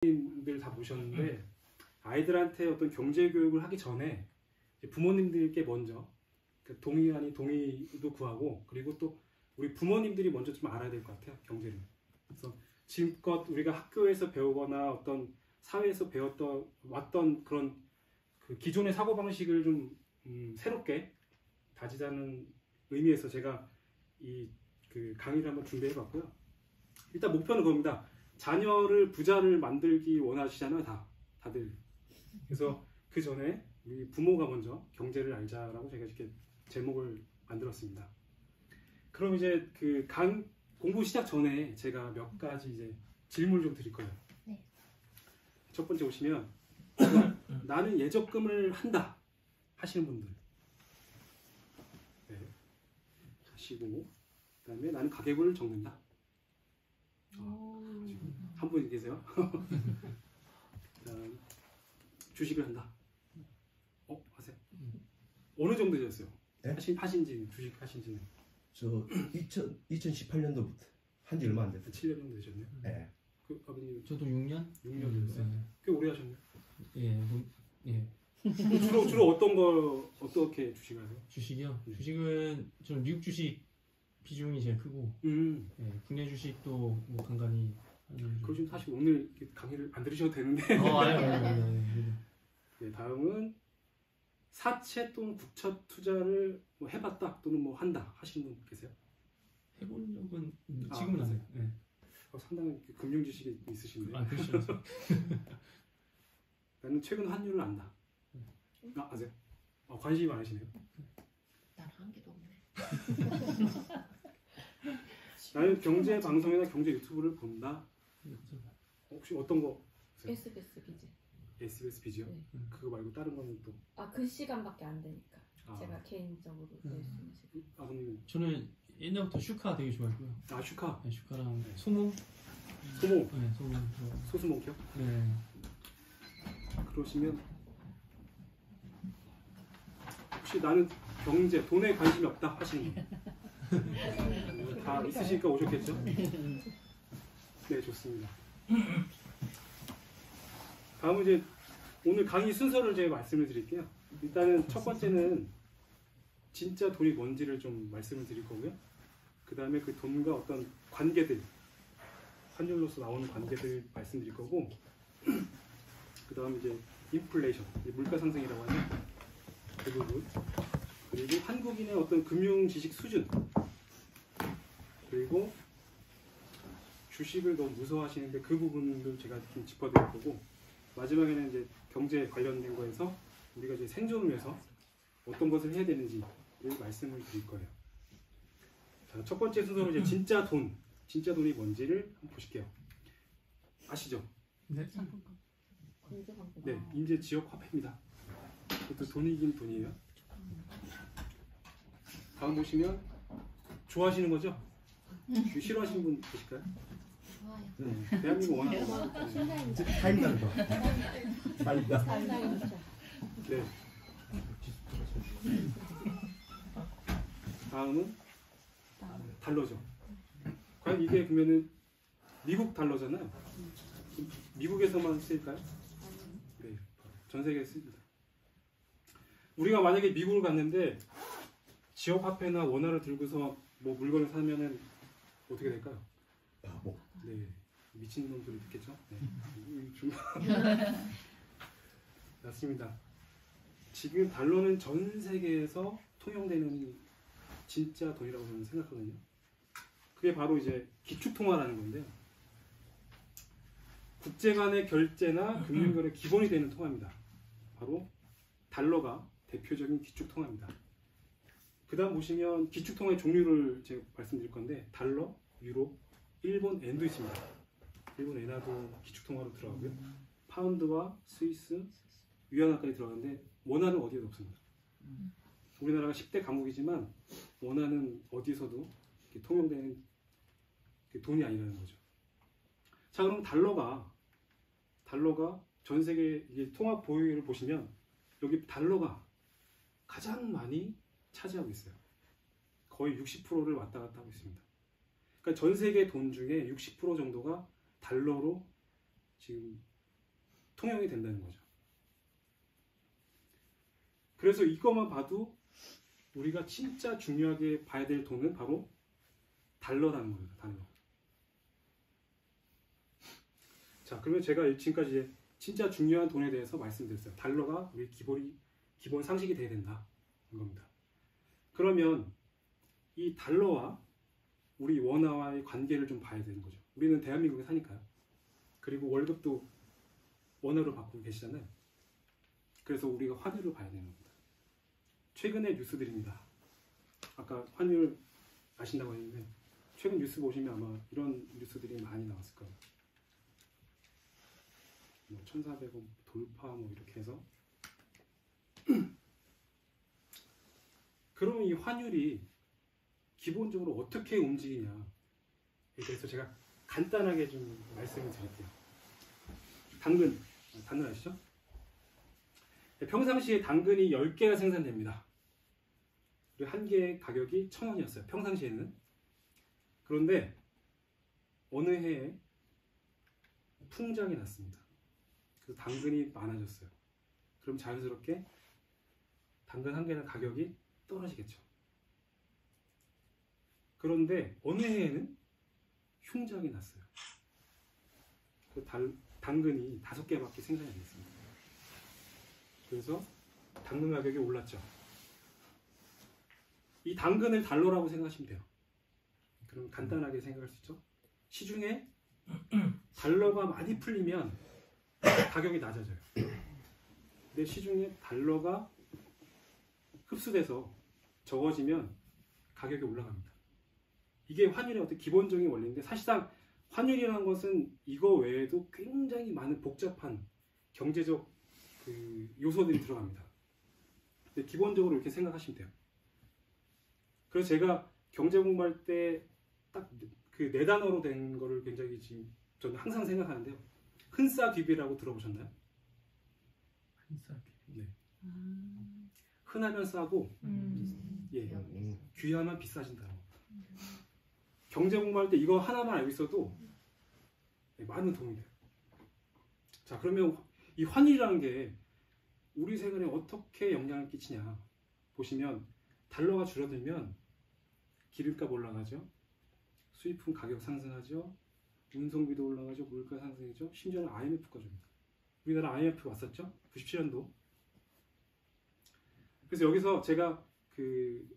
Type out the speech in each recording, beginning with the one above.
부모님들 다 모셨는데 아이들한테 어떤 경제 교육을 하기 전에 부모님들께 먼저 동의 아닌 동의도 구하고, 그리고 또 우리 부모님들이 먼저 좀 알아야 될 것 같아요, 경제를. 그래서 지금껏 우리가 학교에서 배우거나 어떤 사회에서 왔던 그런 그 기존의 사고방식을 좀 새롭게 다지자는 의미에서 제가 그 강의를 한번 준비해봤고요. 일단 목표는 그겁니다. 자녀를 부자를 만들기 원하시잖아요, 다들. 그래서 그 전에 우리 부모가 먼저 경제를 알자라고 제가 이렇게 제목을 만들었습니다. 그럼 이제 그 공부 시작 전에 제가 몇 가지 이제 질문을 좀 드릴 거예요. 네. 첫 번째 오시면 나는 예적금을 한다 하시는 분들, 네, 하시고, 그다음에 나는 가계부를 적는다. 한 분 계세요. 주식을 한다. 하세요. 어느 정도 되셨어요? 네? 하신지, 주식 하신지는? 저 2018년도부터 한지 얼마 안 됐어요. 7년 정도 되셨네요. 네. 그 아버님 저도 6년? 6년 됐어요. 네. 꽤 오래 하셨네요. 예, 예. 주로 어떤 걸 어떻게 주식을 하세요? 주식이요? 네. 주식은 저는 미국 주식 비중이 제일 크고, 예, 국내 주식도 뭐 간간히 하는. 그거 좀 사실 오늘 강의를 안 들으셔도 되는데. 아니. 네, 다음은 사채 또는 국채 투자를 뭐 해봤다 또는 뭐 한다 하시는 분 계세요? 해본 적은 지금은 안 해요. 네. 상당히 금융 지식이 있으신데. 그렇죠. 나는 최근 환율을 안다. 아세요? 관심이 많으시네요. 난 한 개도 없네. 나는 경제 방송이나 경제 유튜브를 본다. 혹시 어떤 거? SBS 기지. SBS 비지요? 네. 그거 말고 다른 거는 또? 그 시간밖에 안 되니까. 제가 개인적으로 볼 수 있는 시간. 아버님? 저는 옛날부터 슈카 되게 좋아했고요. 슈카? 네, 슈카랑 네. 소모? 소모? 네, 소모. 소수목이요? 네. 그러시면 혹시 나는 경제, 돈에 관심이 없다 하시는 분? 다 있으시니까 오셨겠죠? 네, 좋습니다. 다음은 이제 오늘 강의 순서를 제가 말씀을 드릴게요. 일단은 첫 번째는 진짜 돈이 뭔지를 좀 말씀을 드릴 거고요. 그 다음에 그 돈과 어떤 관계들, 환율로서 나오는 관계들 말씀드릴 거고, 그 다음에 이제 인플레이션, 물가 상승이라고 하죠. 그 부분, 그리고 한국인의 어떤 금융 지식 수준, 그리고 주식을 너무 무서워하시는데 그 부분도 제가 좀 짚어드릴 거고, 마지막에는 이제 경제 관련된 거에서 우리가 이제 생존을 위해서 어떤 것을 해야 되는지를 말씀을 드릴 거예요. 자, 첫 번째 순서로 이제 진짜 돈이 뭔지를 한번 보실게요. 아시죠? 네. 네, 인제 지역 화폐입니다. 이것도 돈이긴 돈이에요. 다음 보시면 좋아하시는 거죠? 싫어하시는 분 계실까요? 좋아요. 네, 대한민국 워낙 타임당도. 네. 다음은 달러죠. 과연 이게 그러면은 미국 달러잖아요. 미국에서만 쓰일까요? 네, 전 세계에 씁니다. 우리가 만약에 미국을 갔는데 지역 화폐나 원화를 들고서 뭐 물건을 사면은 어떻게 될까요? 바보. 네, 미친 놈들이 있겠죠. 네. 맞습니다. 지금 달러는 전 세계에서 통용되는 진짜 돈이라고 저는 생각하거든요. 그게 바로 이제 기축통화라는 건데요. 국제 간의 결제나 금융거래 기본이 되는 통화입니다. 바로 달러가 대표적인 기축통화입니다. 그 다음 보시면 기축통화의 종류를 제가 말씀드릴 건데, 달러, 유로, 일본 엔도 있습니다. 일본 엔화도 기축통화로 들어가고요. 파운드와 스위스, 위안화까지 들어가는데 원화는 어디에도 없습니다. 우리나라가 10대 강국이지만 원화는 어디서도 통용되는 돈이 아니라는 거죠. 자, 그럼 달러가 전 세계 통합 보유율을 보시면 여기 달러가 가장 많이 차지하고 있어요. 거의 60%를 왔다 갔다 하고 있습니다. 그러니까 전 세계 돈 중에 60% 정도가 달러로 지금 통용이 된다는 거죠. 그래서 이것만 봐도 우리가 진짜 중요하게 봐야 될 돈은 바로 달러라는 거예요. 달러. 자, 그러면 제가 지금까지 이제 진짜 중요한 돈에 대해서 말씀드렸어요. 달러가 우리 기본 상식이 돼야 된다. 이겁니다. 그러면 이 달러와 우리 원화와의 관계를 좀 봐야 되는 거죠. 우리는 대한민국에 사니까요. 그리고 월급도 원화로 받고 계시잖아요. 그래서 우리가 환율을 봐야 되는 겁니다. 최근의 뉴스들입니다. 아까 환율 아신다고 했는데 최근 뉴스 보시면 아마 이런 뉴스들이 많이 나왔을 거예요. 뭐 1,400원 돌파 뭐 이렇게 해서 그럼 이 환율이 기본적으로 어떻게 움직이냐에 대해서 제가 간단하게 좀 말씀을 드릴게요. 당근 아시죠? 평상시에 당근이 10개가 생산됩니다. 그리고 한 개의 가격이 1,000원이었어요. 평상시에는. 그런데 어느 해에 풍작이 났습니다. 그래서 당근이 많아졌어요. 그럼 자연스럽게 당근 한 개의 가격이 떨어지겠죠. 그런데 어느 해에는 흉작이 났어요. 그 당근이 5개밖에 생산이 안 됐습니다. 그래서 당근 가격이 올랐죠. 이 당근을 달러라고 생각하시면 돼요. 그럼 간단하게 생각할 수 있죠. 시중에 달러가 많이 풀리면 가격이 낮아져요. 근데 시중에 달러가 흡수돼서 적어지면 가격이 올라갑니다. 이게 환율의 어떤 기본적인 원리인데 사실상 환율이라는 것은 이거 외에도 굉장히 많은 복잡한 경제적 그 요소들이 들어갑니다. 근데 기본적으로 이렇게 생각하시면 돼요. 그래서 제가 경제 공부할 때 딱 그 4단어로 된 거를 굉장히 지금 저는 항상 생각하는데요. 흔싸귀비라고 들어보셨나요? 흔싸귀비. 네. 흔하면 싸고 예, 귀하면 비싸진다. 경제 공부할 때 이거 하나만 알고 있어도 많은 도움이 돼요. 자, 그러면 이 환율이라는 게 우리 생활에 어떻게 영향을 끼치냐 보시면 달러가 줄어들면 기름값 올라가죠. 수입품 가격 상승하죠. 운송비도 올라가죠. 물가 상승이죠. 심지어는 IMF까지 옵니다. 우리나라 IMF 왔었죠. 97년도. 그래서 여기서 제가 그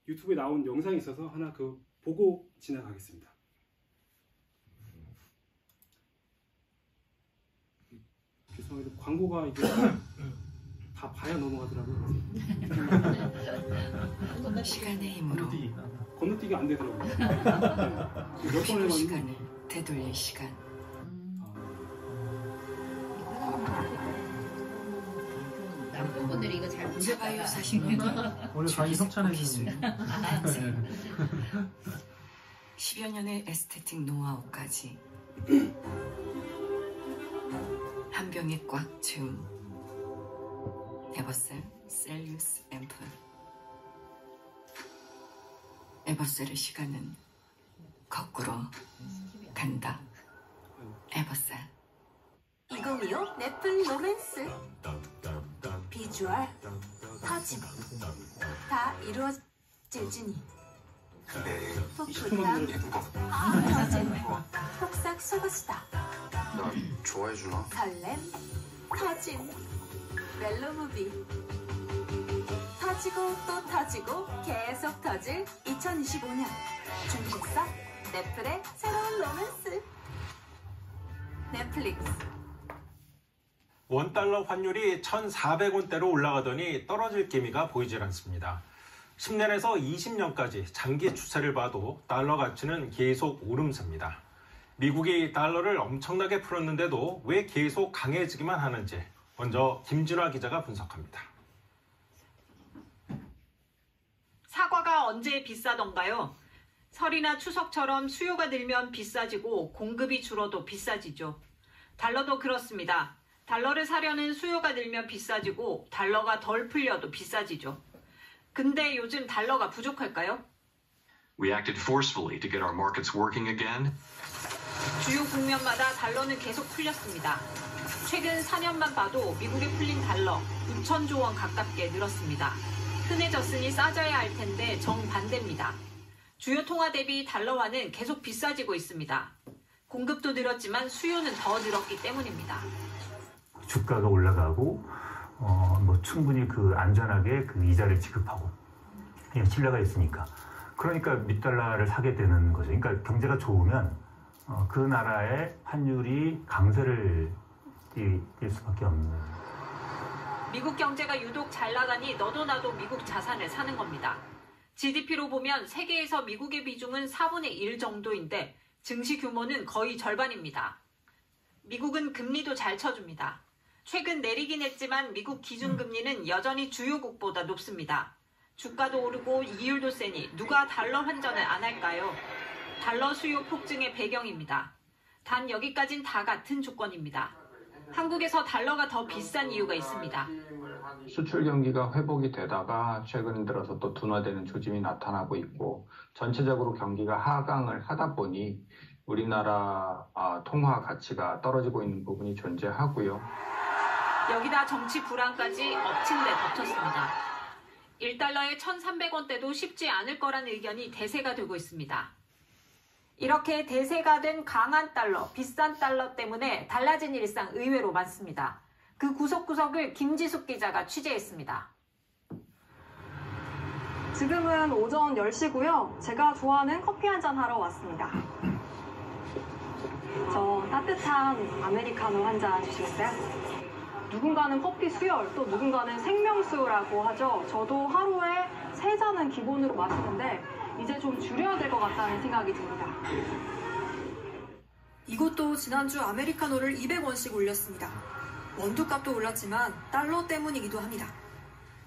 유튜브에 나온 영상이 있어서 하나 그 보고 지나가겠습니다. 죄송해도 광고가 이게 다 봐야 넘어가더라고요. 시간의 힘으로 건너뛰기 안 되더라고요. 네. 몇 번을 시간을 되돌릴 시간. 남편 분들이 이거 잘 모르죠. 자바이오 사신경이 원래 강의 협찬해주는 10여 년의 에스테틱 노하우까지 한 병에 꽉 채운 에버셀 셀리우스 앰플. 에버셀의 시간은 거꾸로 간다. 에버셀. 2025 넷플 로맨스. 비주얼, 터짐 다 이루어질지니 풋풋함, 터짐, 폭삭 속옷이다. 나 좋아해주나? 설렘, 터짐, 멜로무비 터지고 또 터지고 계속 터질 2025년 준비했어? 넷플의 새로운 로맨스. 넷플릭스. 원달러 환율이 1,400원대로 올라가더니 떨어질 기미가 보이질 않습니다. 10년에서 20년까지 장기 추세를 봐도 달러 가치는 계속 오름세입니다. 미국이 달러를 엄청나게 풀었는데도 왜 계속 강해지기만 하는지 먼저 김진화 기자가 분석합니다. 사과가 언제 비싸던가요? 설이나 추석처럼 수요가 늘면 비싸지고 공급이 줄어도 비싸지죠. 달러도 그렇습니다. 달러를 사려는 수요가 늘면 비싸지고 달러가 덜 풀려도 비싸지죠. 근데 요즘 달러가 부족할까요? We acted forcefully to get our markets working again. 주요 국면마다 달러는 계속 풀렸습니다. 최근 4년만 봐도 미국에 풀린 달러 6천조 원 가깝게 늘었습니다. 흔해졌으니 싸져야 할 텐데 정반대입니다. 주요 통화 대비 달러화는 계속 비싸지고 있습니다. 공급도 늘었지만 수요는 더 늘었기 때문입니다. 주가가 올라가고 충분히 안전하게 이자를 지급하고 신뢰가 있으니까 그러니까 밑달러를 사게 되는 거죠. 그러니까 경제가 좋으면 그 나라의 환율이 강세를 띌 수밖에 없는. 미국 경제가 유독 잘 나가니 너도 나도 미국 자산을 사는 겁니다. GDP로 보면 세계에서 미국의 비중은 4분의 1 정도인데 증시 규모는 거의 절반입니다. 미국은 금리도 잘 쳐줍니다. 최근 내리긴 했지만 미국 기준금리는 여전히 주요국보다 높습니다. 주가도 오르고 이율도 세니 누가 달러 환전을 안 할까요? 달러 수요 폭증의 배경입니다. 단 여기까진 다 같은 조건입니다. 한국에서 달러가 더 비싼 이유가 있습니다. 수출 경기가 회복이 되다가 최근 들어서 또 둔화되는 조짐이 나타나고 있고 전체적으로 경기가 하강을 하다 보니 우리나라 통화 가치가 떨어지고 있는 부분이 존재하고요. 여기다 정치 불안까지 엎친 데 덮쳤습니다. 1달러에 1,300원대도 쉽지 않을 거란 의견이 대세가 되고 있습니다. 이렇게 대세가 된 강한 달러, 비싼 달러 때문에 달라진 일상 의외로 많습니다. 그 구석구석을 김지숙 기자가 취재했습니다. 지금은 오전 10시고요. 제가 좋아하는 커피 한잔 하러 왔습니다. 저 따뜻한 아메리카노 한 잔 주시겠어요? 누군가는 커피 수혈, 또 누군가는 생명수라고 하죠. 저도 하루에 3잔은 기본으로 마시는데 이제 좀 줄여야 될 것 같다는 생각이 듭니다. 이곳도 지난주 아메리카노를 200원씩 올렸습니다. 원두값도 올랐지만 달러 때문이기도 합니다.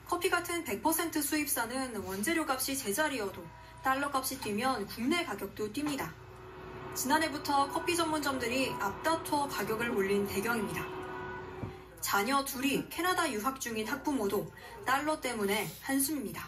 커피 같은 100% 수입사는 원재료 값이 제자리여도 달러 값이 뛰면 국내 가격도 뜁니다. 지난해부터 커피 전문점들이 앞다퉈 가격을 올린 배경입니다. 자녀 둘이 캐나다 유학 중인 학부모도 달러 때문에 한숨입니다.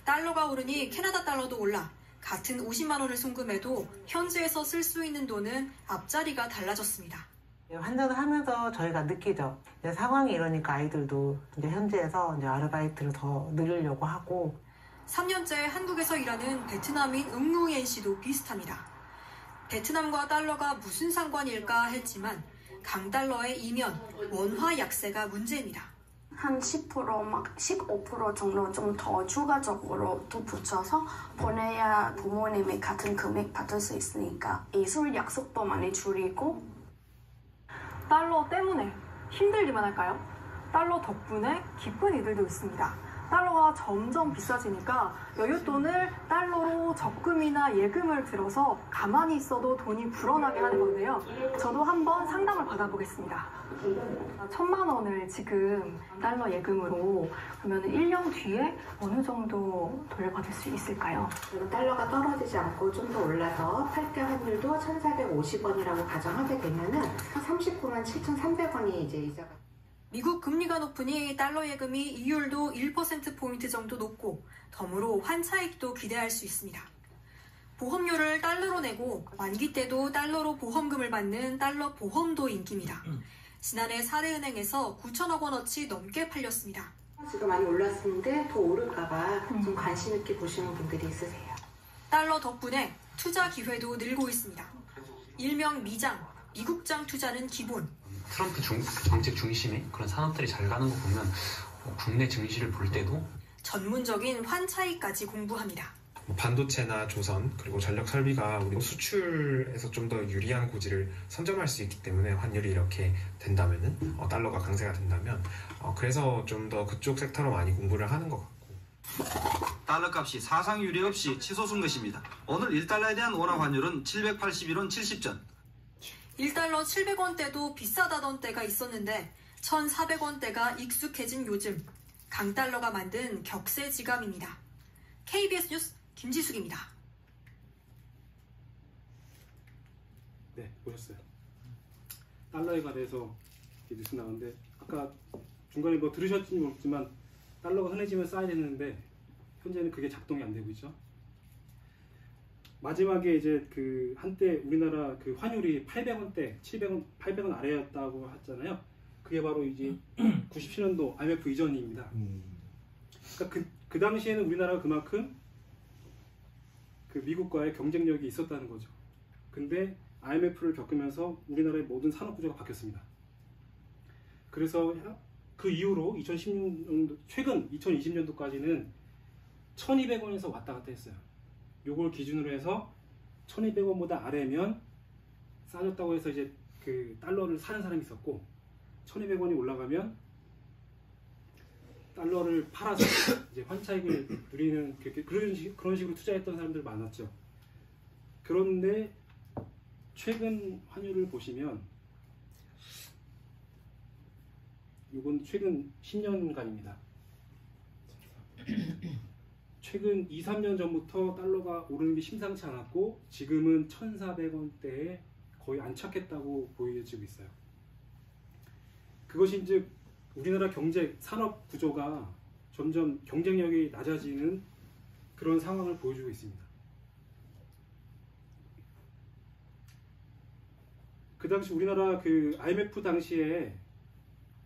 달러가 오르니 캐나다 달러도 올라 같은 50만 원을 송금해도 현지에서 쓸 수 있는 돈은 앞자리가 달라졌습니다. 환전을 하면서 저희가 느끼죠. 이제 상황이 이러니까 아이들도 이제 현지에서 이제 아르바이트를 더 늘리려고 하고. 3년째 한국에서 일하는 베트남인 응무옌 씨도 비슷합니다. 베트남과 달러가 무슨 상관일까 했지만 강달러의 이면 원화 약세가 문제입니다. 한 10% 막 15% 정도 좀 더 추가적으로 또 붙여서 보내야 부모님이 같은 금액 받을 수 있으니까 이술 약속도 많이 줄이고. 달러 때문에 힘들기만 할까요? 달러 덕분에 기쁜 이들도 있습니다. 달러가 점점 비싸지니까 여윳돈을 달러로 적금이나 예금을 들어서 가만히 있어도 돈이 불어나게 하는 건데요. 저도 한번 상담을 받아보겠습니다. 1,000만 원을 지금 달러 예금으로 그러면 1년 뒤에 어느 정도 돌려받을 수 있을까요? 달러가 떨어지지 않고 좀 더 올라서 탈때 환율도 1,450원이라고 가정하게 되면은 한 39만 7,300원이 이제 이자가. 미국 금리가 높으니 달러 예금이 이율도 1%포인트 정도 높고 덤으로 환차익도 기대할 수 있습니다. 보험료를 달러로 내고 만기 때도 달러로 보험금을 받는 달러 보험도 인기입니다. 지난해 사대은행에서 9천억 원어치 넘게 팔렸습니다. 지금 많이 올랐는데 더 오를까봐 좀 관심 있게 보시는 분들이 있으세요. 달러 덕분에 투자 기회도 늘고 있습니다. 일명 미장, 미국장 투자는 기본. 트럼프 정책 중심의 그런 산업들이 잘 가는 거 보면 국내 증시를 볼 때도 전문적인 환차익까지 공부합니다. 반도체나 조선 그리고 전력 설비가 우리 수출에서 좀 더 유리한 고지를 선점할 수 있기 때문에 환율이 이렇게 된다면은 달러가 강세가 된다면 그래서 좀 더 그쪽 섹터로 많이 공부를 하는 것 같고. 달러 값이 사상 유례 없이 치솟은 것입니다. 오늘 1달러에 대한 원화 환율은 781원 70전. 1달러 700원대도 비싸다던 때가 있었는데 1,400원대가 익숙해진 요즘 강달러가 만든 격세지감입니다. KBS 뉴스 김지숙입니다. 네, 보셨어요. 달러에 관해서 뉴스 나오는데 아까 중간에 뭐 들으셨는지 모르겠지만 달러가 흔해지면 쌓여야 되는데 현재는 그게 작동이 안 되고 있죠. 마지막에 이제 그 한때 우리나라 그 환율이 800원대, 700원, 800원 아래였다고 했잖아요. 그게 바로 이제 97년도 IMF 이전입니다. 그러니까 그 당시에는 우리나라가 그만큼 그 미국과의 경쟁력이 있었다는 거죠. 근데 IMF를 겪으면서 우리나라의 모든 산업 구조가 바뀌었습니다. 그래서 그 이후로 2016년도, 최근 2020년도까지는 1200원에서 왔다 갔다 했어요. 요걸 기준으로 해서 1200원보다 아래면 싸졌다고 해서 이제 그 달러를 사는 사람이 있었고, 1200원이 올라가면 달러를 팔아서 이제 환차익을 누리는 그런 식으로 투자했던 사람들 많았죠. 그런데 최근 환율을 보시면, 이건 최근 10년간입니다. 최근 2, 3년 전부터 달러가 오르는 게 심상치 않았고 지금은 1,400원대에 거의 안착했다고 보여지고 있어요. 그것이 이제 우리나라 경제, 산업 구조가 점점 경쟁력이 낮아지는 그런 상황을 보여주고 있습니다. 그 당시 우리나라 그 IMF 당시에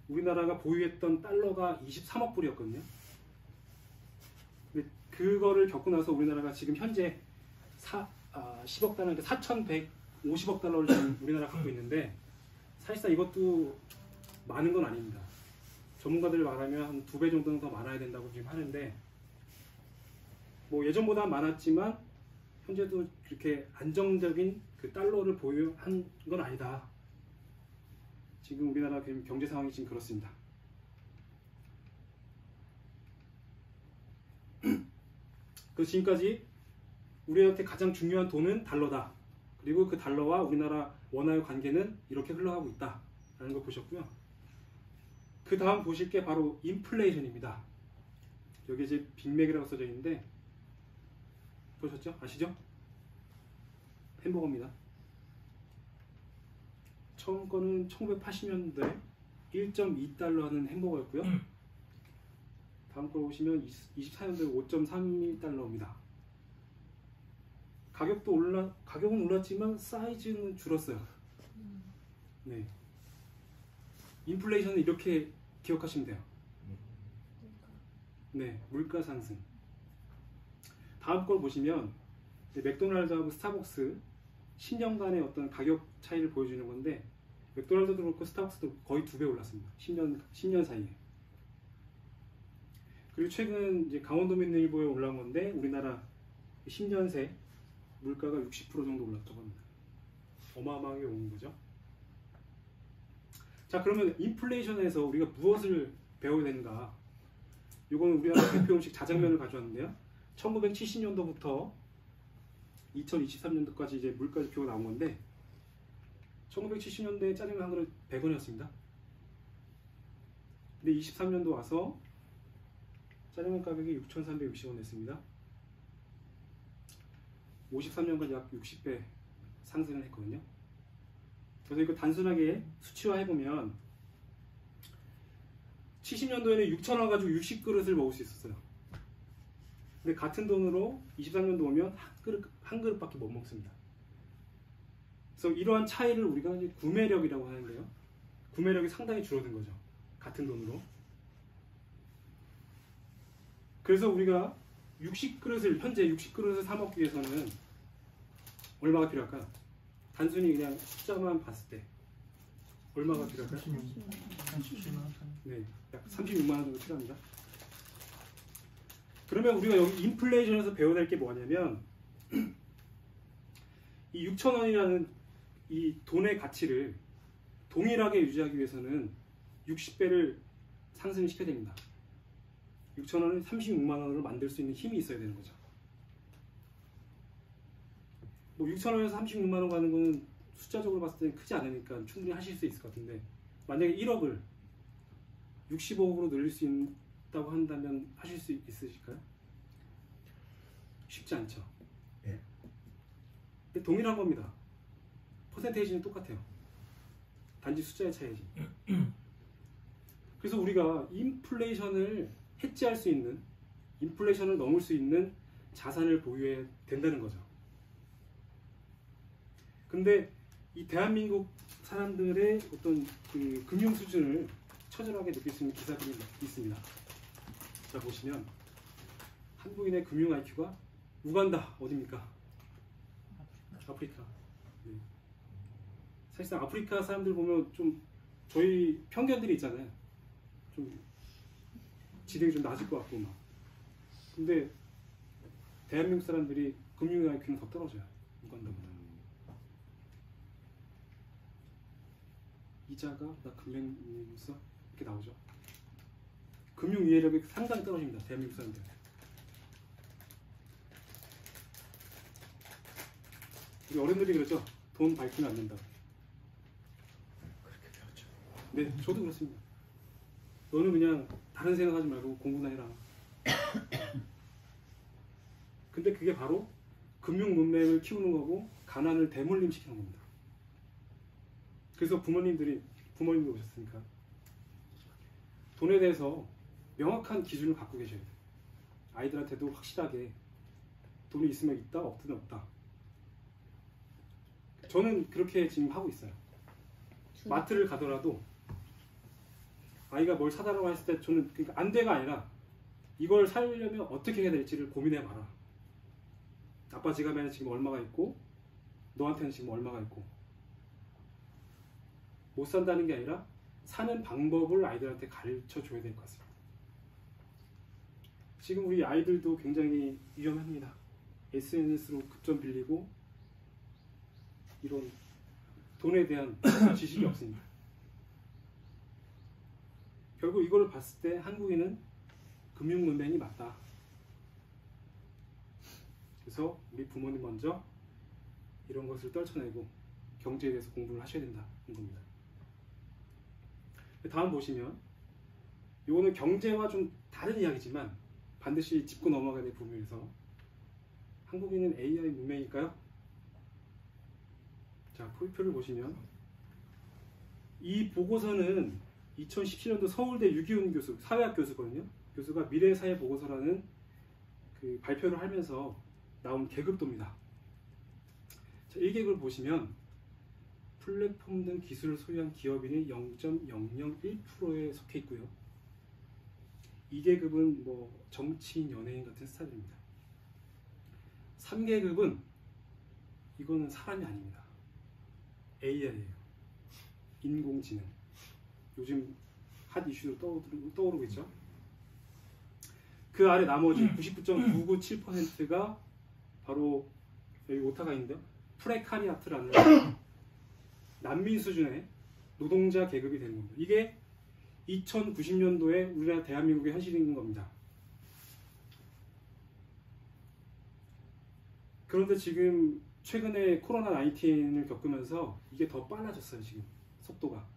우리나라가 보유했던 달러가 23억 불이었거든요. 그거를 겪고 나서 우리나라가 지금 현재 10억 달러, 4,150억 달러를 지금 우리나라 갖고 있는데, 사실상 이것도 많은 건 아닙니다. 전문가들 말하면 한 2배 정도는 더 많아야 된다고 지금 하는데, 뭐 예전보다 많았지만 현재도 그렇게 안정적인 그 달러를 보유한 건 아니다. 지금 우리나라 경제 상황이 지금 그렇습니다. 그래서 지금까지 우리한테 가장 중요한 돈은 달러다. 그리고 그 달러와 우리나라 원화의 관계는 이렇게 흘러가고 있다라는 걸 보셨고요. 그 다음 보실 게 바로 인플레이션입니다. 여기 이제 빅맥이라고 써져 있는데 보셨죠? 아시죠? 햄버거입니다. 처음 거는 1980년대 1.2달러 하는 햄버거였고요. 다음 걸 보시면 24년도에 5.31달러입니다. 가격은 올랐지만 사이즈는 줄었어요. 네. 인플레이션은 이렇게 기억하시면 돼요. 네, 물가 상승. 다음 걸 보시면 맥도날드하고 스타벅스 10년간의 어떤 가격 차이를 보여주는 건데, 맥도날드도 그렇고 스타벅스도 거의 2배 올랐습니다. 10년 사이에. 그리고 최근 이제 강원도민일보에 올라온 건데, 우리나라 10년 새 물가가 60% 정도 올랐다고 합니다. 어마어마하게 오른 거죠. 자, 그러면 인플레이션에서 우리가 무엇을 배워야 되는가? 이건 우리나라 대표 음식 자장면을 가져왔는데요. 1970년도부터 2023년도까지 이제 물가 지표가 나온 건데, 1970년대에 짜장면 한 그릇 100원이었습니다. 근데 23년도 와서 짜장면 가격이 6,360원 됐습니다. 53년간 약 60배 상승을 했거든요. 그래서 이거 단순하게 수치화해보면 70년도에는 6,000원 가지고 60그릇을 먹을 수 있었어요. 근데 같은 돈으로 23년도 오면 한 그릇밖에 못 먹습니다. 그래서 이러한 차이를 우리가 이제 구매력이라고 하는데요. 구매력이 상당히 줄어든 거죠. 같은 돈으로. 그래서 우리가 60그릇을, 현재 60그릇을 사 먹기 위해서는 얼마가 필요할까요? 단순히 그냥 숫자만 봤을 때 얼마가 필요할까요? 37만 원. 네, 약 36만 원 정도 필요합니다. 그러면 우리가 여기 인플레이션에서 배워야 될 게 뭐냐면, 이 6,000원이라는 이 돈의 가치를 동일하게 유지하기 위해서는 60배를 상승시켜야 됩니다. 6,000원을 36만 원으로 만들 수 있는 힘이 있어야 되는 거죠. 뭐 6,000원에서 36만 원 가는 거는 숫자적으로 봤을 때는 크지 않으니까 충분히 하실 수 있을 것 같은데, 만약에 1억을 65억으로 늘릴 수 있다고 한다면 하실 수 있으실까요? 쉽지 않죠. 예. 근데 동일한 겁니다. 퍼센테이지는 똑같아요. 단지 숫자의 차이지. 그래서 우리가 인플레이션을 해지할 수 있는, 인플레이션을 넘을 수 있는 자산을 보유해야 된다는 거죠. 근데 이 대한민국 사람들의 어떤 그 금융 수준을 처절하게 느낄 수 있는 기사들이 있습니다. 자, 보시면 한국인의 금융 IQ가 우간다 어디입니까? 아프리카. 네. 사실상 아프리카 사람들 보면 좀 저희 편견들이 있잖아요. 좀 지능이 좀 낮을 것 같고 막. 근데 대한민국 사람들이 금융 IQ는 더 떨어져요. 우간다보다. 이자가 나 금융서 이렇게 나오죠. 금융 이해력이 상당히 떨어집니다. 대한민국 사람들. 우리 어른들이 그러죠. 돈 밝히면 안 된다고. 그렇게 배웠죠. 네, 저도 그렇습니다. 너는 그냥 다른 생각하지 말고 공부나 해라. 근데 그게 바로 금융 문맹을 키우는 거고 가난을 대물림시키는 겁니다. 그래서 부모님도 오셨으니까 돈에 대해서 명확한 기준을 갖고 계셔야 돼요. 아이들한테도 확실하게 돈이 있으면 있다, 없으면 없다. 저는 그렇게 지금 하고 있어요. 마트를 가더라도 아이가 뭘 사달라고 했을 때 저는 그러니까 안 돼가 아니라 이걸 사려면 어떻게 해야 될지를 고민해봐라. 아빠 지갑에는 지금 얼마가 있고 너한테는 지금 얼마가 있고 못 산다는 게 아니라 사는 방법을 아이들한테 가르쳐 줘야 될 것 같습니다. 지금 우리 아이들도 굉장히 위험합니다. SNS로 급전 빌리고 이런 돈에 대한 지식이 없습니다. 결국 이걸 봤을 때 한국인은 금융 문맹이 맞다. 그래서 우리 부모님 먼저 이런 것을 떨쳐내고 경제에 대해서 공부를 하셔야 된다는 겁니다. 다음 보시면 이거는 경제와 좀 다른 이야기지만 반드시 짚고 넘어가야 될 부분에서 한국인은 AI 문맹일까요? 자, 표를 보시면 이 보고서는 2017년도 서울대 유기훈 교수, 사회학 교수거든요. 교수가 미래사회 보고서라는 그 발표를 하면서 나온 계급도입니다. 자, 1계급을 보시면 플랫폼 등 기술을 소유한 기업인이 0.001%에 속해 있고요. 2계급은 뭐 정치인, 연예인 같은 스타일입니다. 3계급은 이거는 사람이 아닙니다. AI예요. 인공지능. 요즘 핫 이슈로 떠오르고 있죠. 그 아래 나머지 99.997%가 바로 여기 오타가 있는데요. 프레카리아트라는 난민 수준의 노동자 계급이 되는 겁니다. 이게 2090년도에 우리나라 대한민국의 현실인 겁니다. 그런데 지금 최근에 코로나19을 겪으면서 이게 더 빨라졌어요. 지금 속도가.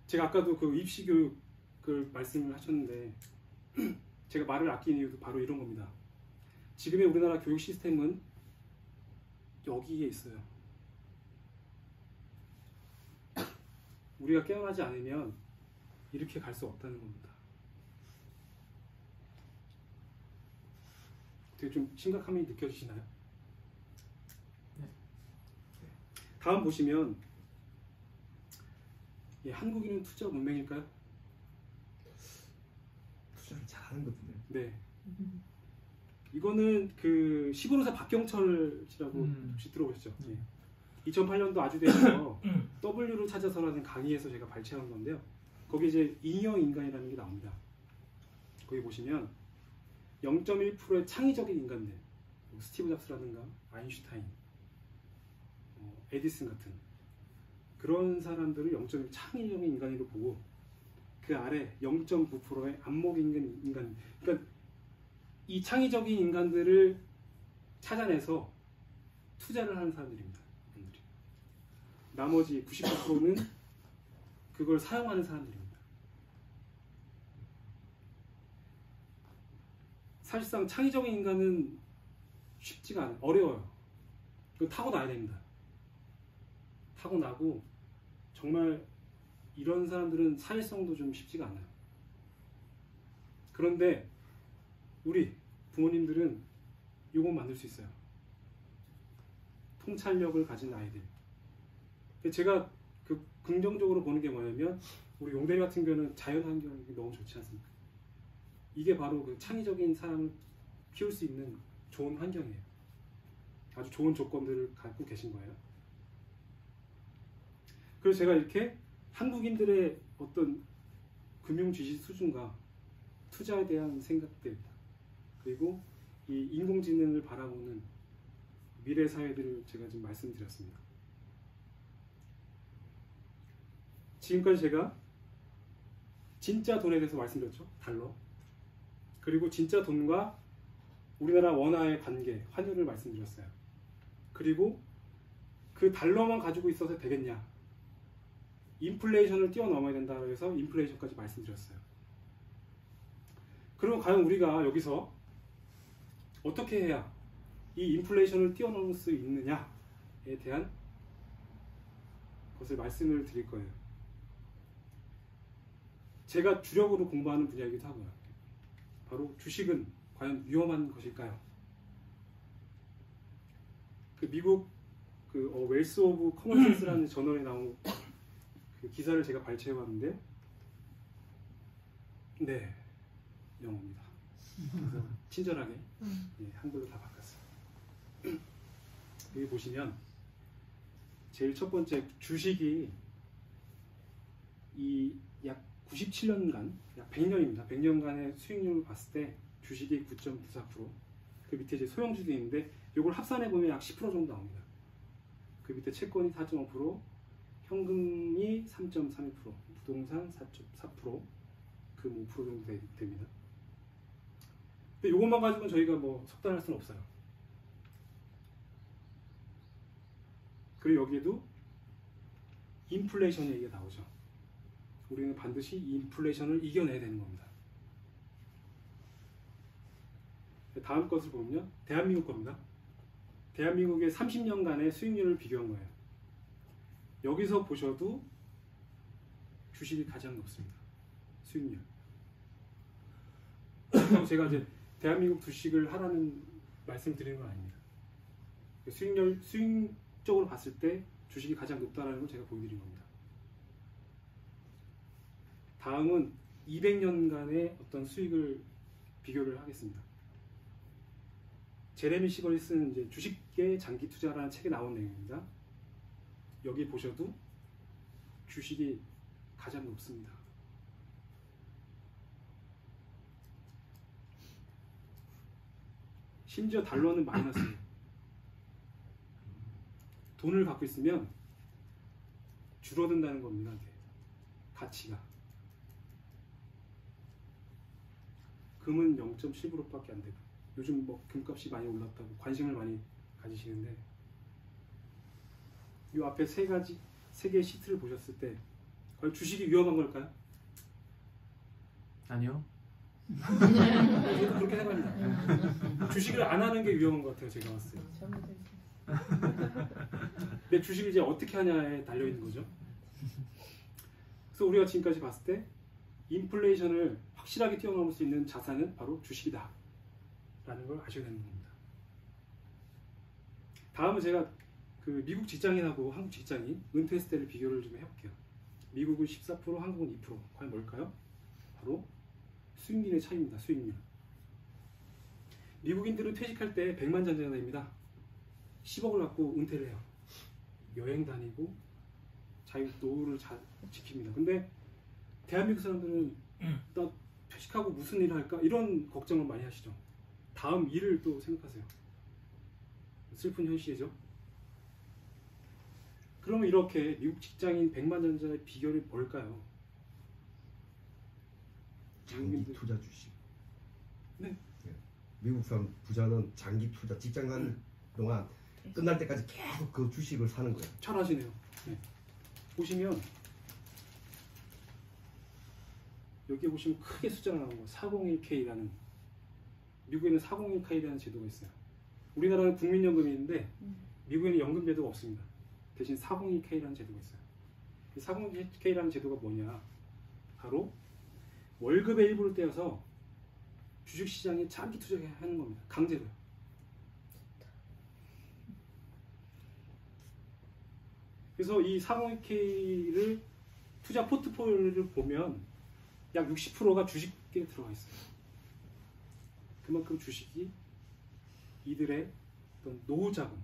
제가 아까도 그 입시교육을 말씀을 하셨는데 제가 말을 아끼는 이유도 바로 이런 겁니다. 지금의 우리나라 교육 시스템은 여기에 있어요. 우리가 깨어나지 않으면 이렇게 갈 수 없다는 겁니다. 되게 좀 심각함이 느껴지시나요? 네. 다음 보시면 예, 한국인은 투자 문맹일까요? 투자를 잘하는 것 같은데. 네. 이거는 그 시보르사 박경철 씨라고 혹시 들어보셨죠? 네. 2008년도 아주대에서 W를 찾아서라는 강의에서 제가 발췌한 건데요. 거기 이제 인형 인간이라는 게 나옵니다. 거기 보시면 0.1%의 창의적인 인간들, 스티브 잡스라든가 아인슈타인, 에디슨 같은 그런 사람들을 0.1 창의적인 인간으로 보고 그 아래 0.9%의 안목인간 인간, 그러니까 이 창의적인 인간들을 찾아내서 투자를 하는 사람들입니다. 나머지 99%는 그걸 사용하는 사람들입니다. 사실상 창의적인 인간은 쉽지가 않아요. 어려워요. 이거 타고나야 됩니다. 타고나고 정말 이런 사람들은 사회성도 좀 쉽지가 않아요. 그런데 우리 부모님들은 이거 만들 수 있어요. 통찰력을 가진 아이들. 제가 그 긍정적으로 보는 게 뭐냐면 우리 용대리 같은 경우는 자연 환경이 너무 좋지 않습니까? 이게 바로 그 창의적인 사람을 키울 수 있는 좋은 환경이에요. 아주 좋은 조건들을 갖고 계신 거예요. 그래서 제가 이렇게 한국인들의 어떤 금융 지식 수준과 투자에 대한 생각들, 그리고 이 인공지능을 바라보는 미래 사회들을 제가 지금 말씀드렸습니다. 지금까지 제가 진짜 돈에 대해서 말씀드렸죠. 달러. 그리고 진짜 돈과 우리나라 원화의 관계, 환율을 말씀드렸어요. 그리고 그 달러만 가지고 있어서 되겠냐? 인플레이션을 뛰어넘어야 된다 해서 인플레이션까지 말씀드렸어요. 그럼 과연 우리가 여기서 어떻게 해야 이 인플레이션을 뛰어넘을 수 있느냐에 대한 것을 말씀을 드릴 거예요. 제가 주력으로 공부하는 분야이기도 하고요. 바로 주식은 과연 위험한 것일까요? 그 미국 그 웰스 오브 커먼센스라는 저널에 나온 그 기사를 제가 발췌해봤는데, 네, 영어입니다. 그래서 친절하게 한글로 다 바꿨어요. 여기 보시면 제일 첫 번째, 주식이 이 약 97년간, 약 100년입니다. 100년간의 수익률을 봤을 때 주식이 9.94%, 그 밑에 이제 소형주도 있는데 이걸 합산해 보면 약 10% 정도 나옵니다. 그 밑에 채권이 4.5%, 현금이 3.32%, 부동산 4.4%, 그 5% 정도 됩니다. 근데 이것만 가지고는 저희가 뭐 석달할 수는 없어요. 그리고 여기에도 인플레이션 얘기가 나오죠. 우리는 반드시 이 인플레이션을 이겨내야 되는 겁니다. 다음 것을 보면 대한민국 겁니다. 대한민국의 30년간의 수익률을 비교한 거예요. 여기서 보셔도 주식이 가장 높습니다. 수익률. 그래서 제가 이제 대한민국 주식을 하라는 말씀을 드리는 건 아닙니다. 수익적으로 봤을 때 주식이 가장 높다는 걸 제가 보여드린 겁니다. 다음은 200년간의 어떤 수익을 비교를 하겠습니다. 제레미 시걸이 쓴 이제 주식계 장기 투자라는 책에 나온 내용입니다. 여기 보셔도 주식이 가장 높습니다. 심지어 달러는 마이너스예요. 돈을 갖고 있으면 줄어든다는 겁니다. 가치가. 금은 0.7%밖에 안 되고, 요즘 뭐 금값이 많이 올랐다고 관심을 많이 가지시는데, 이 앞에 세 개의 시트를 보셨을 때 과연 주식이 위험한 걸까요? 아니요. 저도 그렇게 생각합니다. 주식을 안 하는 게 위험한 것 같아요. 제가 봤을 때. 근데 주식을 이제 어떻게 하냐에 달려 있는 거죠. 그래서 우리가 지금까지 봤을 때 인플레이션을 확실하게 뛰어넘을 수 있는 자산은 바로 주식이다 라는 걸 아셔야 되는 겁니다. 다음은 제가 그 미국 직장인하고 한국 직장인 은퇴했을 때를 비교를 좀 해볼게요. 미국은 14%, 한국은 2%. 과연 뭘까요? 바로 수익률의 차이입니다. 수익률. 미국인들은 퇴직할 때 100만 잔자가 됩니다. 10억을 갖고 은퇴를 해요. 여행 다니고 자유 노후를 잘 지킵니다. 근데 대한민국 사람들은 나 퇴직하고 무슨 일을 할까? 이런 걱정을 많이 하시죠. 다음 일을 또 생각하세요. 슬픈 현실이죠. 그러면 이렇게 미국 직장인 100만 잔자의 비결이 뭘까요? 장기 투자 주식. 네. 미국 사람 부자는 장기 투자, 직장 가는 동안 끝날 때까지 계속 그 주식을 사는 거예요. 잘하시네요. 네. 보시면 여기 보시면 크게 숫자가 나온 거 401K라는, 미국에는 401K라는 제도가 있어요. 우리나라는 국민연금이 있는데 미국에는 연금 제도가 없습니다. 대신 401K라는 제도가 있어요. 이 401K라는 제도가 뭐냐? 바로 월급의 일부를 떼어서 주식시장에 장기 투자하는 겁니다. 강제로요. 그래서 이 401k를 투자 포트폴리오를 보면 약 60%가 주식에 들어가 있어요. 그만큼 주식이 이들의 어떤 노후 자금에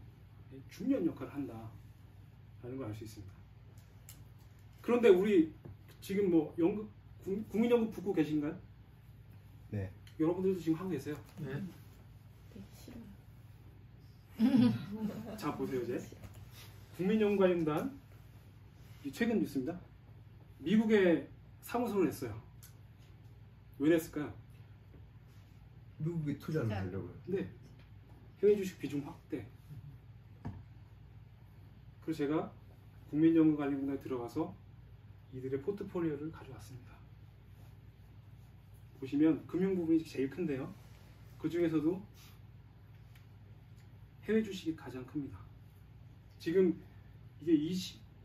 중요한 역할을 한다라는 걸 알 수 있습니다. 그런데 우리 지금 뭐 국민연금 붙고 계신가요? 네. 여러분들도 지금 하고 계세요? 네. 자 보세요 이제 국민연금관리공단 최근 뉴스입니다. 미국에 사무소를 냈어요. 왜 냈을까요? 미국에 투자를 하려고요. 네. 해외 주식 비중 확대. 그래서 제가 국민연금관리공단에 들어가서 이들의 포트폴리오를 가져왔습니다. 보시면 금융 부분이 제일 큰데요. 그 중에서도 해외 주식이 가장 큽니다. 지금 이게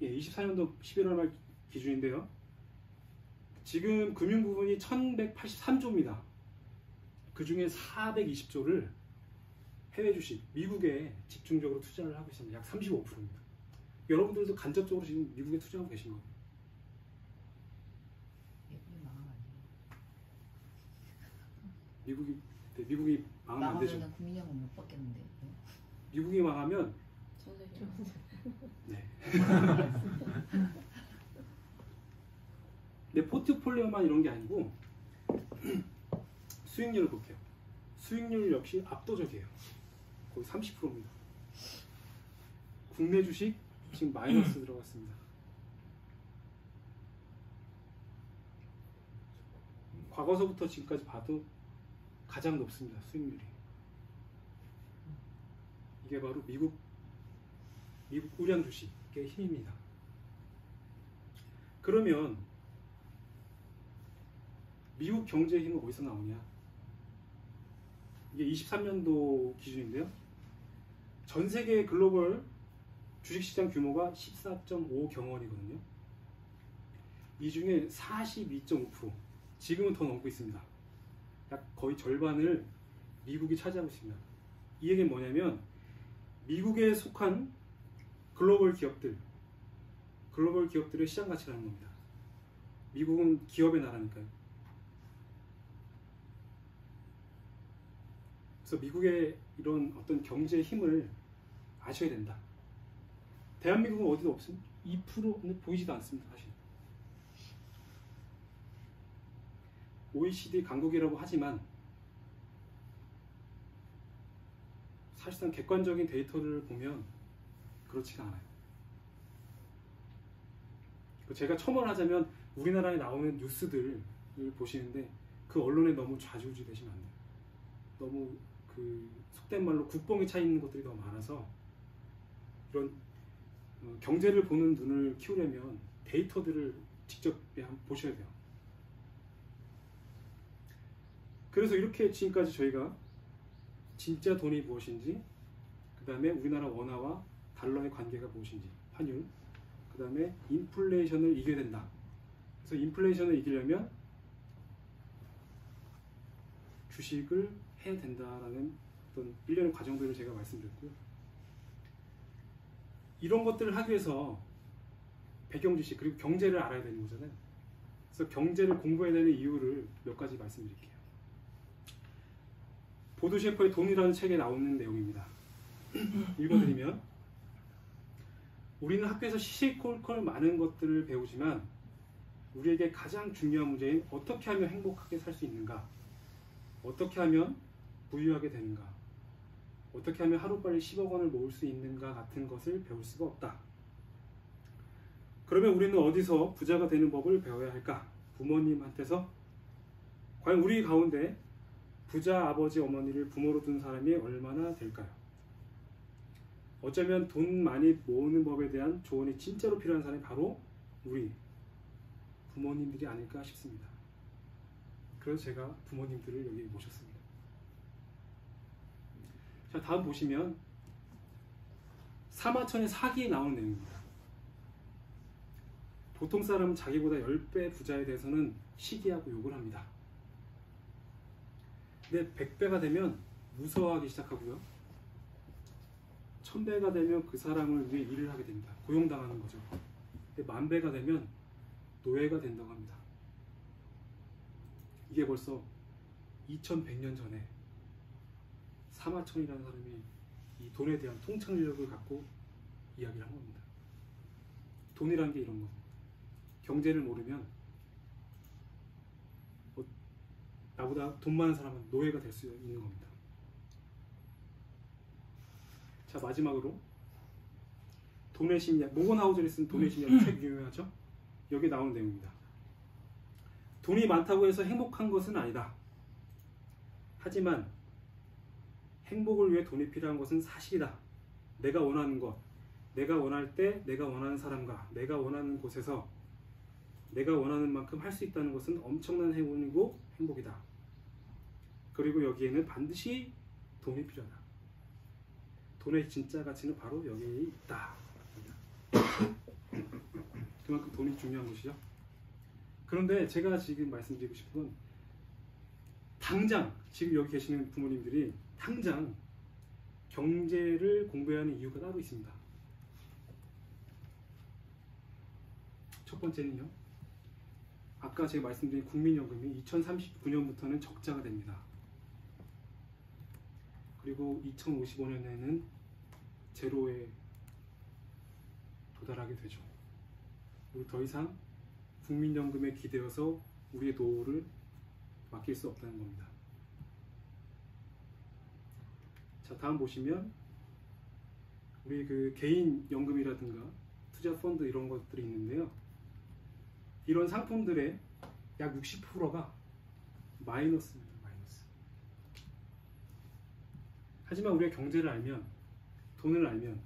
24년도 11월 말 기준인데요. 지금 금융 부분이 1183조입니다. 그 중에 420조를 해외 주식, 미국에 집중적으로 투자를 하고 있습니다. 약 35%입니다. 여러분들도 간접적으로 지금 미국에 투자하고 계신 겁니다. 미국이 망하면 안 되죠. 국민연금 못 받겠는데. 미국이 망하면 네. 내 포트폴리오만 이런 게 아니고 수익률을 볼게요. 수익률 역시 압도적이에요. 거의 30%입니다. 국내 주식 지금 마이너스 들어갔습니다. 과거서부터 지금까지 봐도 가장 높습니다. 수익률이. 이게 바로 미국 우량 주식의 힘입니다. 그러면 미국 경제의 힘은 어디서 나오냐? 이게 23년도 기준인데요. 전 세계 글로벌 주식시장 규모가 14.5 경원이거든요. 이 중에 42.5%, 지금은 더 넘고 있습니다. 약 거의 절반을 미국이 차지하고 있습니다. 이 얘기는 뭐냐면 미국에 속한 글로벌 기업들의 시장 가치라는 겁니다. 미국은 기업의 나라니까요. 그래서 미국의 이런 어떤 경제의 힘을 아셔야 된다. 대한민국은 어디도 없습니다. 2%는 보이지도 않습니다. 사실. OECD 강국이라고 하지만 사실상 객관적인 데이터를 보면 그렇지가 않아요. 제가 첨언하자면 우리나라에 나오는 뉴스들을 보시는데 그 언론에 너무 좌지우지 되시면 안 돼요. 너무 그 속된 말로 국뽕이 차 있는 것들이 너무 많아서 이런 경제를 보는 눈을 키우려면 데이터들을 직접 한번 보셔야 돼요. 그래서 이렇게 지금까지 저희가 진짜 돈이 무엇인지, 그 다음에 우리나라 원화와 달러의 관계가 무엇인지, 환율, 그 다음에 인플레이션을 이겨야 된다. 그래서 인플레이션을 이기려면 주식을 해야 된다라는 어떤 일련의 과정들을 제가 말씀드렸고요. 이런 것들을 하기 위해서 배경지식 그리고 경제를 알아야 되는 거잖아요. 그래서 경제를 공부해야 되는 이유를 몇 가지 말씀드릴게요. 보드 셰퍼의 돈이라는 책에 나오는 내용입니다. 읽어드리면 우리는 학교에서 시시콜콜 많은 것들을 배우지만 우리에게 가장 중요한 문제인 어떻게 하면 행복하게 살 수 있는가, 어떻게 하면 부유하게 되는가, 어떻게 하면 하루빨리 10억 원을 모을 수 있는가 같은 것을 배울 수가 없다. 그러면 우리는 어디서 부자가 되는 법을 배워야 할까? 부모님한테서. 과연 우리 가운데 부자 아버지 어머니를 부모로 둔 사람이 얼마나 될까요? 어쩌면 돈 많이 모으는 법에 대한 조언이 진짜로 필요한 사람이 바로 우리 부모님들이 아닐까 싶습니다. 그래서 제가 부모님들을 여기 모셨습니다. 자, 다음 보시면 사마천의 사기에 나오는 내용입니다. 보통 사람은 자기보다 10배 부자에 대해서는 시기하고 욕을 합니다. 근데 100배가 되면 무서워하기 시작하고요. 1000배가 되면 그 사람을 위해 일을 하게 됩니다. 고용당하는 거죠. 근데 10,000배가 되면 노예가 된다고 합니다. 이게 벌써 2100년 전에 사마천이라는 사람이 이 돈에 대한 통찰력을 갖고 이야기를 한 겁니다. 돈이라는 게 이런 거. 경제를 모르면 나보다 돈 많은 사람은 노예가 될 수 있는 겁니다. 자, 마지막으로 돈의 심리학, 모건하우젤이 쓴 돈의 심리학 책 유명하죠? 여기 나오는 내용입니다. 돈이 많다고 해서 행복한 것은 아니다. 하지만 행복을 위해 돈이 필요한 것은 사실이다. 내가 원하는 것, 내가 원할 때 내가 원하는 사람과 내가 원하는 곳에서 내가 원하는 만큼 할 수 있다는 것은 엄청난 행운이고 행복이다. 그리고 여기에는 반드시 돈이 필요하다. 돈의 진짜 가치는 바로 여기에 있다. 그만큼 돈이 중요한 것이죠. 그런데 제가 지금 말씀드리고 싶은 건 당장 지금 여기 계시는 부모님들이 당장 경제를 공부해야 하는 이유가 따로 있습니다. 첫 번째는요. 아까 제가 말씀드린 국민연금이 2039년부터는 적자가 됩니다. 그리고 2055년에는 제로에 도달하게 되죠. 우리 더 이상 국민연금에 기대어서 우리의 노후를 맡길 수 없다는 겁니다. 자, 다음 보시면 우리 그 개인 연금이라든가 투자 펀드 이런 것들이 있는데요. 이런 상품들의 약 60%가 마이너스입니다. 마이너스. 하지만 우리가 경제를 알면, 돈을 알면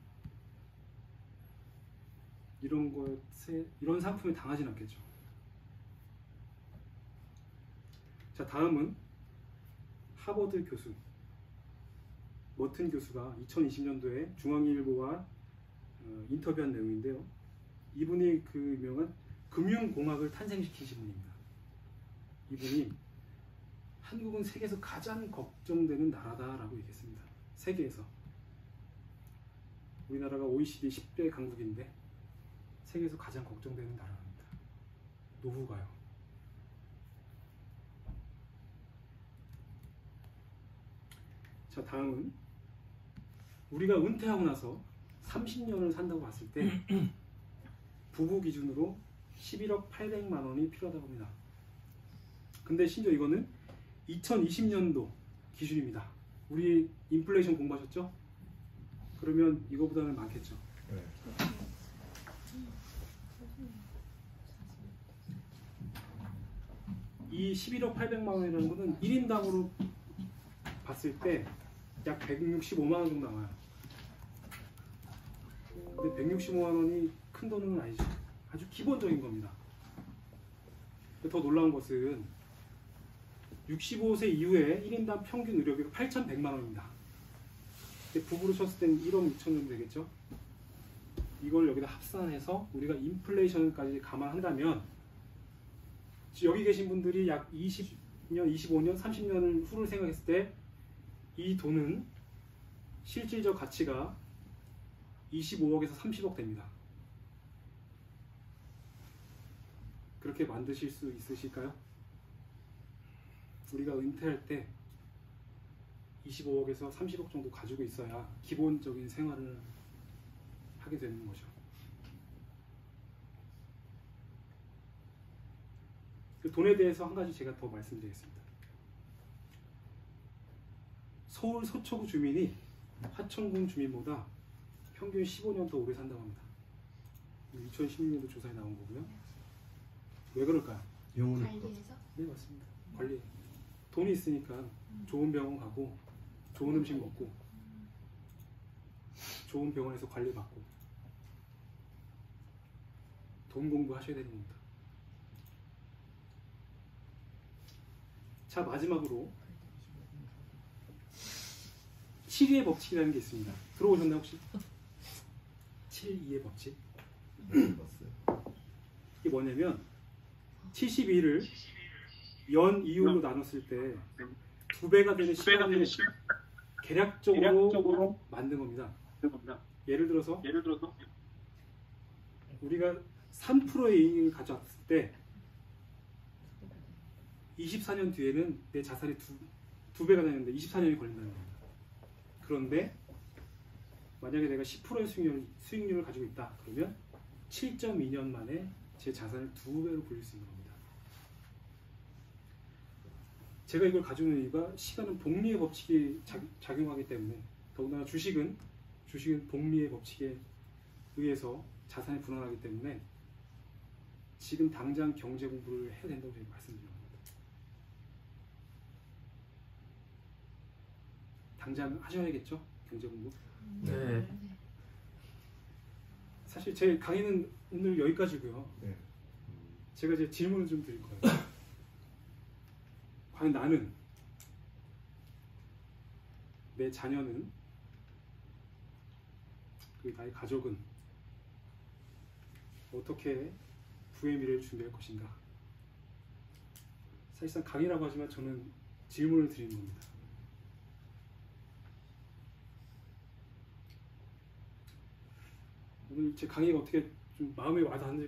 이런 상품에 당하진 않겠죠. 자, 다음은 하버드 교수 머튼 교수가 2020년도에 중앙일보와 인터뷰한 내용인데요. 이분이 그 유명한 금융공학을 탄생시키신 분입니다. 이분이 한국은 세계에서 가장 걱정되는 나라다라고 얘기했습니다. 세계에서. 우리나라가 OECD 10대 강국인데 세계에서 가장 걱정되는 나라입니다. 노후가요. 자, 다음은 우리가 은퇴하고 나서 30년을 산다고 봤을 때 부부 기준으로 11억 800만 원이 필요하다고 합니다. 근데 심지어 이거는 2020년도 기준입니다. 우리 인플레이션 공부하셨죠? 그러면 이거보다는 많겠죠. 네. 이 11억 800만 원이라는 거는 1인당으로 봤을 때 약 165만 원 정도 나와요. 근데 165만 원이 큰 돈은 아니죠. 아주 기본적인 겁니다. 더 놀라운 것은 65세 이후에 1인당 평균 의료비가 8,100만 원입니다. 부부로 쳤을 때는 1억 6천 정도 되겠죠. 이걸 여기다 합산해서 우리가 인플레이션까지 감안한다면 여기 계신 분들이 약 20년, 25년, 30년을 후를 생각했을 때 이 돈은 실질적 가치가 25억에서 30억 됩니다. 그렇게 만드실 수 있으실까요? 우리가 은퇴할 때 25억에서 30억 정도 가지고 있어야 기본적인 생활을 하게 되는 거죠. 그 돈에 대해서 한 가지 제가 더 말씀드리겠습니다. 서울 서초구 주민이 하천군 주민보다 평균 15년 더 오래 산다고 합니다. 2016년도 조사에 나온 거고요. 왜 그럴까요? 관리해서? 네, 맞습니다. 관리. 돈이 있으니까 좋은 병원 가고 좋은 음식 먹고 좋은 병원에서 관리받고 돈 공부하셔야 되는 겁니다. 자, 마지막으로 7위의 법칙이라는 게 있습니다. 들어보셨나요 혹시? 7위의 법칙? 이게 뭐냐면 72를 연 이율로 나눴을 때 2배가 되는 시간을 계략적으로 만든 겁니다. 예를 들어서 우리가 3%의 이익을 가져왔을 때 24년 뒤에는 내 자산이 두 배가 되는데 24년이 걸린다는 겁니다. 그런데 만약에 내가 10%의 수익률을 가지고 있다. 그러면 7.2년 만에 제 자산을 2배로 불릴 수 있는 겁니다. 제가 이걸 가져오는 이유가 시간은 복리의 법칙이 작용하기 때문에, 더군다나 주식은 복리의 법칙에 의해서 자산이 분할하기 때문에 지금 당장 경제 공부를 해야 된다고 제가 말씀드립니다. 당장 하셔야겠죠? 경제 공부? 네. 사실 제 강의는 오늘 여기까지고요. 네. 제가 이제 질문을 좀 드릴 거예요. 과연 나는, 내 자녀는, 그리고 나의 가족은 어떻게 부의 미래를 준비할 것인가? 사실상 강의라고 하지만 저는 질문을 드리는 겁니다. 오늘 제 강의가 어떻게 좀 마음에 와닿는지